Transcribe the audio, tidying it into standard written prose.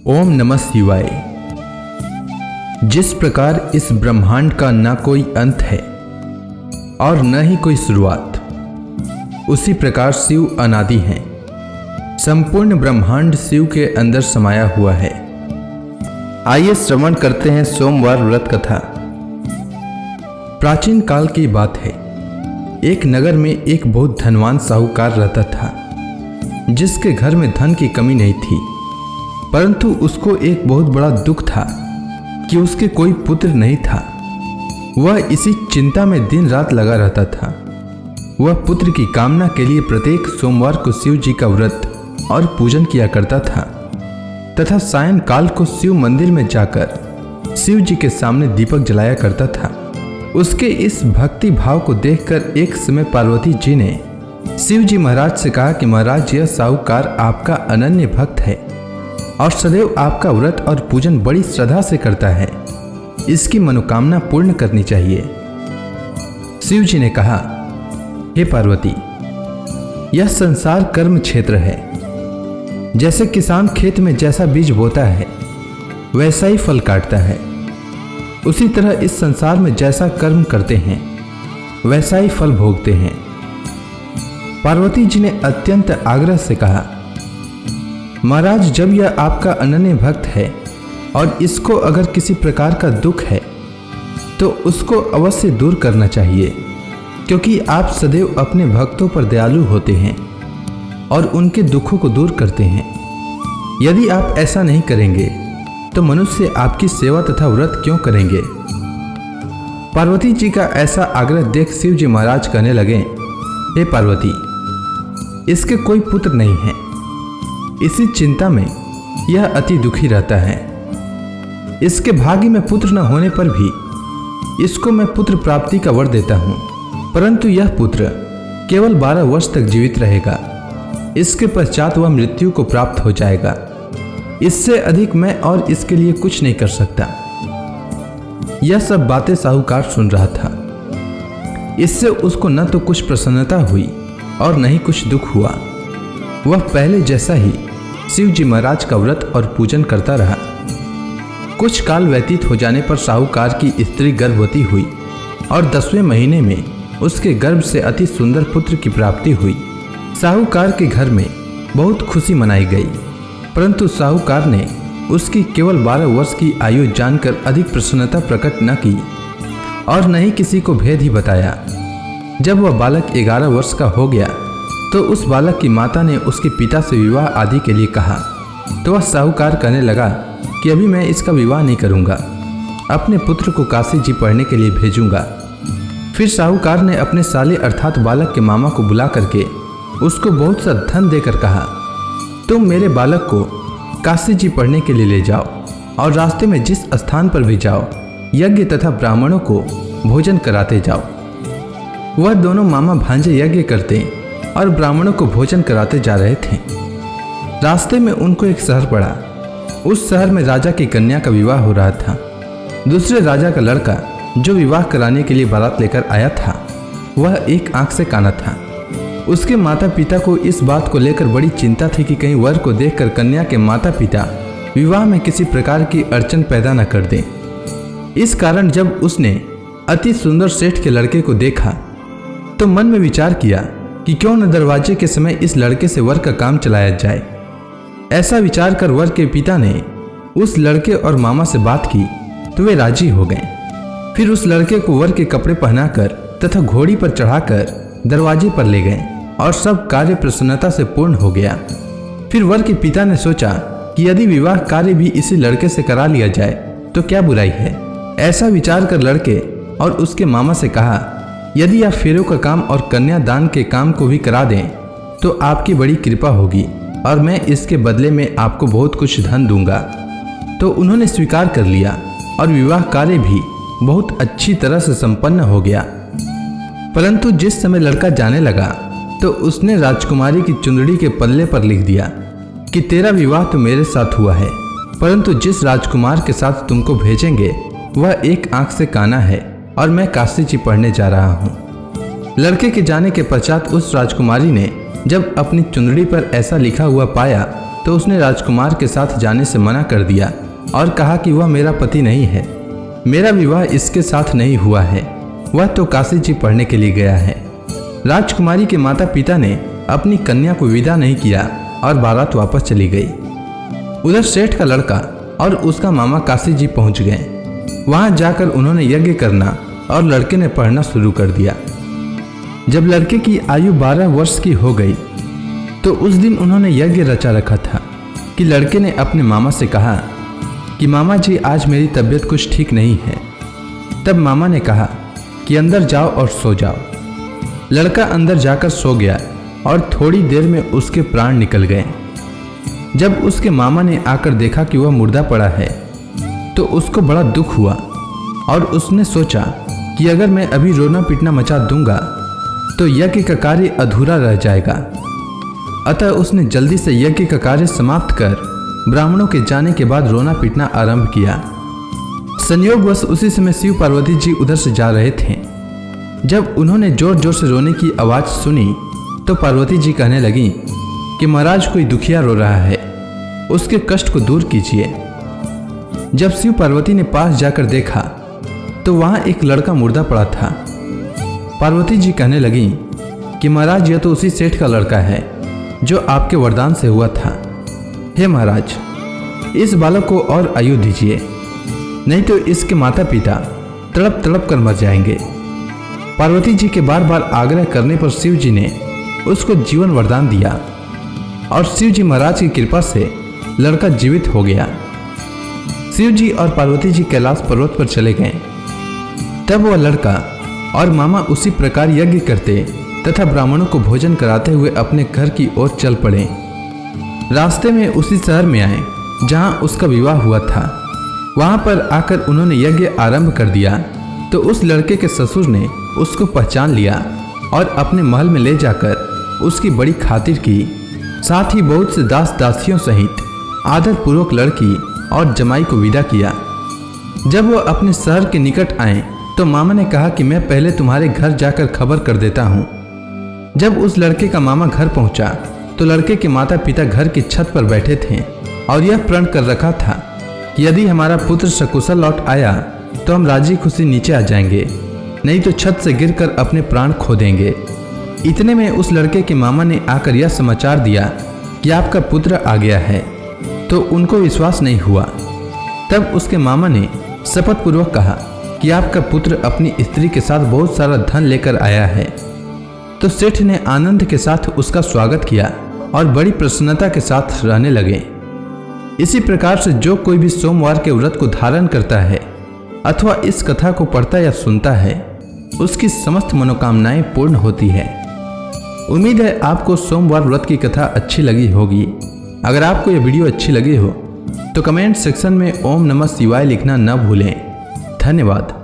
ओम नमः शिवाय। जिस प्रकार इस ब्रह्मांड का न कोई अंत है और न ही कोई शुरुआत, उसी प्रकार शिव अनादि हैं। संपूर्ण ब्रह्मांड शिव के अंदर समाया हुआ है। आइए श्रवण करते हैं सोमवार व्रत कथा। प्राचीन काल की बात है। एक नगर में एक बहुत धनवान साहूकार रहता था, जिसके घर में धन की कमी नहीं थी, परंतु उसको एक बहुत बड़ा दुख था कि उसके कोई पुत्र नहीं था। वह इसी चिंता में दिन रात लगा रहता था। वह पुत्र की कामना के लिए प्रत्येक सोमवार को शिव जी का व्रत और पूजन किया करता था तथा सायंकाल को शिव मंदिर में जाकर शिव जी के सामने दीपक जलाया करता था। उसके इस भक्ति भाव को देखकर एक समय पार्वती जी ने शिव जी महाराज से कहा कि महाराज, यह साहूकार आपका अनन्य भक्त है और सदैव आपका व्रत और पूजन बड़ी श्रद्धा से करता है। इसकी मनोकामना पूर्ण करनी चाहिए। शिव जी ने कहा, हे पार्वती, यह संसार कर्म क्षेत्र है। जैसे किसान खेत में जैसा बीज बोता है वैसा ही फल काटता है, उसी तरह इस संसार में जैसा कर्म करते हैं वैसा ही फल भोगते हैं। पार्वती जी ने अत्यंत आग्रह से कहा, महाराज, जब यह आपका अनन्य भक्त है और इसको अगर किसी प्रकार का दुख है तो उसको अवश्य दूर करना चाहिए, क्योंकि आप सदैव अपने भक्तों पर दयालु होते हैं और उनके दुखों को दूर करते हैं। यदि आप ऐसा नहीं करेंगे तो मनुष्य आपकी सेवा तथा व्रत क्यों करेंगे। पार्वती जी का ऐसा आग्रह देख शिव जी महाराज कहने लगे, हे पार्वती, इसके कोई पुत्र नहीं है। इसी चिंता में यह अति दुखी रहता है। इसके भाग्य में पुत्र न होने पर भी इसको मैं पुत्र प्राप्ति का वर देता हूँ, परंतु यह पुत्र केवल 12 वर्ष तक जीवित रहेगा। इसके पश्चात वह मृत्यु को प्राप्त हो जाएगा। इससे अधिक मैं और इसके लिए कुछ नहीं कर सकता। यह सब बातें साहूकार सुन रहा था। इससे उसको न तो कुछ प्रसन्नता हुई और न ही कुछ दुख हुआ। वह पहले जैसा ही शिव जी महाराज का व्रत और पूजन करता रहा। कुछ काल व्यतीत हो जाने पर साहूकार की स्त्री गर्भवती हुई और 10वें महीने में उसके गर्भ से अति सुंदर पुत्र की प्राप्ति हुई। साहूकार के घर में बहुत खुशी मनाई गई, परंतु साहूकार ने उसकी केवल 12 वर्ष की आयु जानकर अधिक प्रसन्नता प्रकट न की और न ही किसी को भेद ही बताया। जब वह बालक 11 वर्ष का हो गया तो उस बालक की माता ने उसके पिता से विवाह आदि के लिए कहा, तो वह साहूकार कहने लगा कि अभी मैं इसका विवाह नहीं करूंगा, अपने पुत्र को काशी जी पढ़ने के लिए भेजूंगा। फिर साहूकार ने अपने साले अर्थात बालक के मामा को बुला करके उसको बहुत सा धन देकर कहा, तुम मेरे बालक को काशी जी पढ़ने के लिए ले जाओ और रास्ते में जिस स्थान पर भी जाओ यज्ञ तथा ब्राह्मणों को भोजन कराते जाओ। वह दोनों मामा भांजे यज्ञ करते और ब्राह्मणों को भोजन कराते जा रहे थे। रास्ते में उनको एक शहर पड़ा। उस शहर में राजा की कन्या का विवाह हो रहा था। दूसरे राजा का लड़का जो विवाह कराने के लिए बारात लेकर आया था, वह एक आंख से काना था। उसके माता पिता को इस बात को लेकर बड़ी चिंता थी कि कहीं वर को देखकर कन्या के माता पिता विवाह में किसी प्रकार की अड़चन पैदा न कर दें। इस कारण जब उसने अति सुंदर सेठ के लड़के को देखा तो मन में विचार किया कि क्यों न दरवाजे के समय इस लड़के से वर का काम चलाया जाए। ऐसा विचार कर वर के पिता ने उस लड़के और मामा से बात की तो वे राजी हो गए। फिर उस लड़के को वर के कपड़े पहनाकर तथा घोड़ी पर चढ़ाकर दरवाजे पर ले गए और सब कार्य प्रसन्नता से पूर्ण हो गया। फिर वर के पिता ने सोचा कि यदि विवाह कार्य भी इसी लड़के से करा लिया जाए तो क्या बुराई है। ऐसा विचार कर लड़के और उसके मामा से कहा, यदि आप फेरों का काम और कन्यादान के काम को भी करा दें तो आपकी बड़ी कृपा होगी और मैं इसके बदले में आपको बहुत कुछ धन दूंगा। तो उन्होंने स्वीकार कर लिया और विवाह कार्य भी बहुत अच्छी तरह से संपन्न हो गया। परंतु जिस समय लड़का जाने लगा तो उसने राजकुमारी की चुंदड़ी के पल्ले पर लिख दिया कि तेरा विवाह तो मेरे साथ हुआ है, परंतु जिस राजकुमार के साथ तुमको भेजेंगे वह एक आंख से काना है और मैं काशी जी पढ़ने जा रहा हूँ। लड़के के जाने के पश्चात उस राजकुमारी ने जब अपनी चुंदड़ी पर ऐसा लिखा हुआ पाया तो उसने राजकुमार के साथ जाने से मना कर दिया और कहा कि वह मेरा पति नहीं है, मेरा विवाह इसके साथ नहीं हुआ है, वह तो काशी जी पढ़ने के लिए गया है। राजकुमारी के माता पिता ने अपनी कन्या को विदा नहीं किया और बारात वापस चली गई। उधर सेठ का लड़का और उसका मामा काशी जी पहुंच गए। वहां जाकर उन्होंने यज्ञ करना और लड़के ने पढ़ना शुरू कर दिया। जब लड़के की आयु 12 वर्ष की हो गई तो उस दिन उन्होंने यज्ञ रचा रखा था कि लड़के ने अपने मामा से कहा कि मामा जी आज मेरी तबीयत कुछ ठीक नहीं है। तब मामा ने कहा कि अंदर जाओ और सो जाओ। लड़का अंदर जाकर सो गया और थोड़ी देर में उसके प्राण निकल गए। जब उसके मामा ने आकर देखा कि वह मुर्दा पड़ा है तो उसको बड़ा दुख हुआ और उसने सोचा कि अगर मैं अभी रोना पीटना मचा दूंगा तो यज्ञ का कार्य अधूरा रह जाएगा। अतः उसने जल्दी से यज्ञ का कार्य समाप्त कर ब्राह्मणों के जाने के बाद रोना पीटना आरंभ किया। संयोगवश उसी समय शिव पार्वती जी उधर से जा रहे थे। जब उन्होंने जोर जोर से रोने की आवाज़ सुनी तो पार्वती जी कहने लगी कि महाराज कोई दुखिया रो रहा है, उसके कष्ट को दूर कीजिए। जब शिव पार्वती ने पास जाकर देखा तो वहां एक लड़का मुर्दा पड़ा था। पार्वती जी कहने लगी कि महाराज यह तो उसी सेठ का लड़का है जो आपके वरदान से हुआ था। हे महाराज, इस बालक को और आयु दीजिए, नहीं तो इसके माता पिता तड़प तड़प कर मर जाएंगे। पार्वती जी के बार बार आग्रह करने पर शिव जी ने उसको जीवन वरदान दिया और शिव जी महाराज की कृपा से लड़का जीवित हो गया। शिव जी और पार्वती जी कैलाश पर्वत पर चले गए। तब वह लड़का और मामा उसी प्रकार यज्ञ करते तथा ब्राह्मणों को भोजन कराते हुए अपने घर की ओर चल पड़े। रास्ते में उसी शहर में आए जहां उसका विवाह हुआ था। वहां पर आकर उन्होंने यज्ञ आरंभ कर दिया तो उस लड़के के ससुर ने उसको पहचान लिया और अपने महल में ले जाकर उसकी बड़ी खातिर की। साथ ही बहुत से दास दासियों सहित आदर पूर्वक लड़की और जमाई को विदा किया। जब वो अपने शहर के निकट आए तो मामा ने कहा कि मैं पहले तुम्हारे घर जाकर खबर कर देता हूँ। जब उस लड़के का मामा घर पहुंचा तो लड़के के माता पिता घर की छत पर बैठे थे और यह प्रण कर रखा था कि यदि हमारा पुत्र सकुशल लौट आया तो हम राजी खुशी नीचे आ जाएंगे, नहीं तो छत से गिरकर अपने प्राण खो देंगे। इतने में उस लड़के के मामा ने आकर यह समाचार दिया कि आपका पुत्र आ गया है, तो उनको विश्वास नहीं हुआ। तब उसके मामा ने शपथ पूर्वक कहा कि आपका पुत्र अपनी स्त्री के साथ बहुत सारा धन लेकर आया है। तो सेठ ने आनंद के साथ उसका स्वागत किया और बड़ी प्रसन्नता के साथ रहने लगे। इसी प्रकार से जो कोई भी सोमवार के व्रत को धारण करता है अथवा इस कथा को पढ़ता या सुनता है उसकी समस्त मनोकामनाएं पूर्ण होती है। उम्मीद है आपको सोमवार व्रत की कथा अच्छी लगी होगी। अगर आपको यह वीडियो अच्छी लगी हो तो कमेंट सेक्शन में ओम नमः शिवाय लिखना न भूलें। धन्यवाद।